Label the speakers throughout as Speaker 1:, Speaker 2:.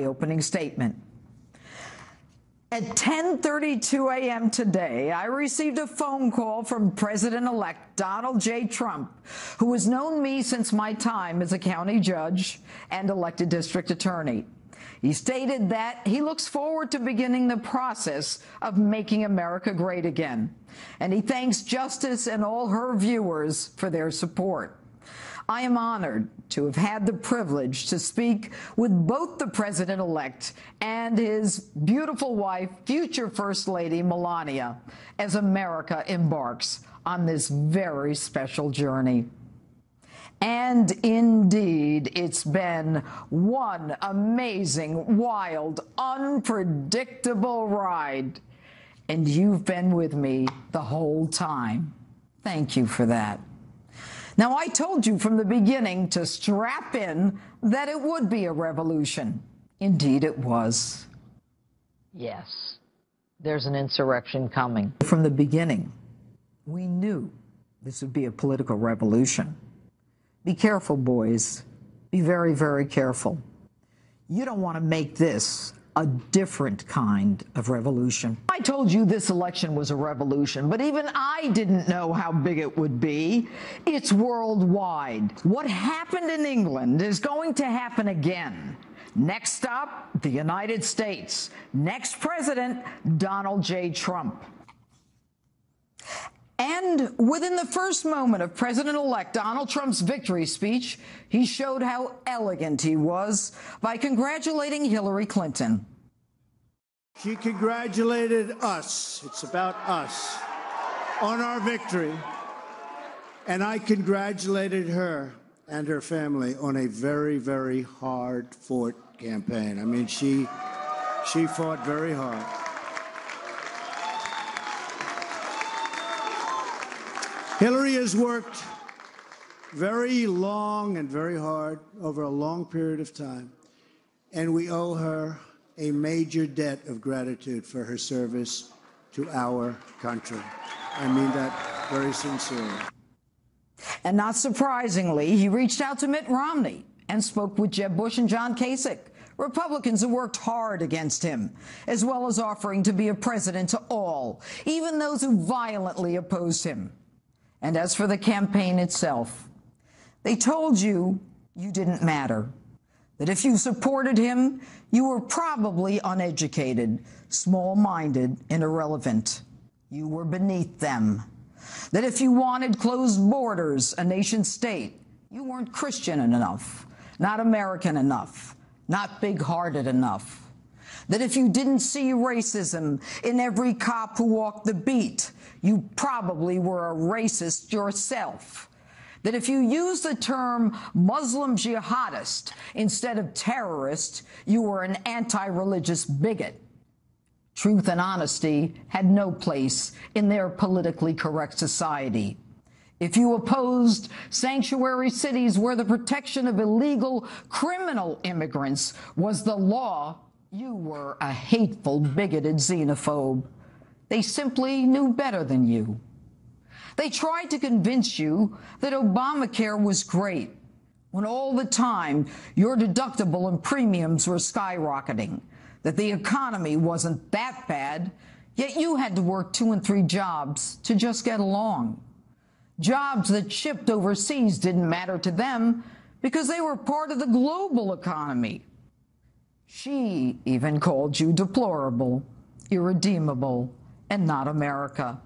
Speaker 1: Opening statement. At 10:32 a.m. today, I received a phone call from President-elect Donald J. Trump, who has known me since my time as a county judge and elected district attorney. He stated that he looks forward to beginning the process of making America great again, and he thanks Justice and all her viewers for their support. I am honored to have had the privilege to speak with both the president-elect and his beautiful wife, future First Lady Melania, as America embarks on this very special journey. And indeed, it's been one amazing, wild, unpredictable ride. And you've been with me the whole time. Thank you for that. Now, I told you from the beginning to strap in that it would be a revolution. Indeed, it was. Yes, there's an insurrection coming. From the beginning, we knew this would be a political revolution. Be careful, boys. Be very, very careful. You don't want to make this a different kind of revolution. I told you this election was a revolution, but even I didn't know how big it would be. It's worldwide. What happened in England is going to happen again. Next stop, the United States. Next president, Donald J. Trump. And within the first moment of President-elect Donald Trump's victory speech, he showed how elegant he was by congratulating Hillary Clinton.
Speaker 2: She congratulated us, it's about us, on our victory. And I congratulated her and her family on a very, very hard-fought campaign. I mean, she fought very hard. Hillary has worked very long and very hard over a long period of time, and we owe her a major debt of gratitude for her service to our country. I mean that very sincerely.
Speaker 1: And not surprisingly, he reached out to Mitt Romney and spoke with Jeb Bush and John Kasich, Republicans who worked hard against him, as well as offering to be a president to all, even those who violently opposed him. And as for the campaign itself, they told you you didn't matter, that if you supported him, you were probably uneducated, small-minded, and irrelevant. You were beneath them. That if you wanted closed borders, a nation-state, you weren't Christian enough, not American enough, not big-hearted enough. That if you didn't see racism in every cop who walked the beat, you probably were a racist yourself. That if you used the term Muslim jihadist instead of terrorist, you were an anti-religious bigot. Truth and honesty had no place in their politically correct society. If you opposed sanctuary cities where the protection of illegal criminal immigrants was the law, you were a hateful, bigoted xenophobe. They simply knew better than you. They tried to convince you that Obamacare was great, when all the time your deductible and premiums were skyrocketing, that the economy wasn't that bad, yet you had to work 2 and 3 jobs to just get along. Jobs that shipped overseas didn't matter to them because they were part of the global economy. She even called you deplorable, irredeemable, and not America.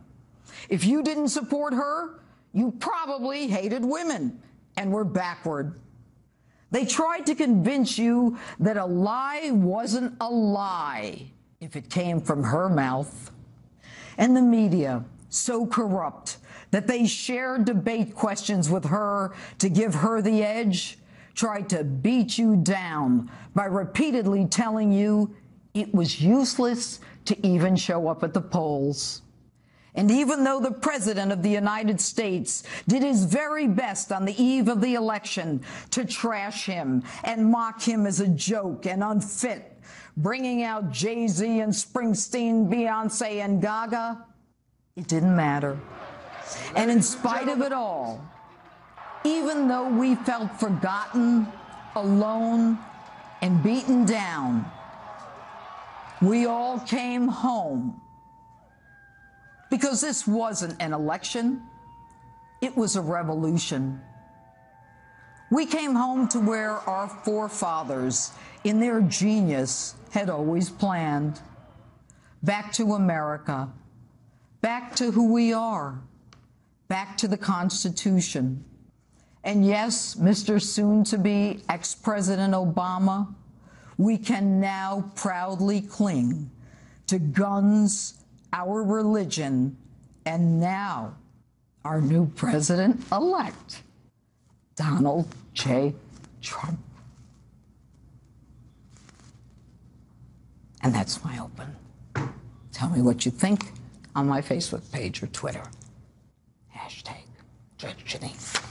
Speaker 1: If you didn't support her, you probably hated women and were backward. They tried to convince you that a lie wasn't a lie if it came from her mouth. And the media, so corrupt that they shared debate questions with her to give her the edge, tried to beat you down by repeatedly telling you it was useless to even show up at the polls. And even though the President of the United States did his very best on the eve of the election to trash him and mock him as a joke and unfit, bringing out Jay-Z and Springsteen, Beyonce and Gaga, it didn't matter. And in spite of it all, even though we felt forgotten, alone, and beaten down, we all came home. Because this wasn't an election, it was a revolution. We came home to where our forefathers, in their genius, had always planned. Back to America, back to who we are, back to the Constitution. And yes, Mr. Soon-to-be ex-President Obama, we can now proudly cling to guns, our religion, and now our new president-elect, Donald J. Trump. And that's my open. Tell me what you think on my Facebook page or Twitter. #Judge Jeanine.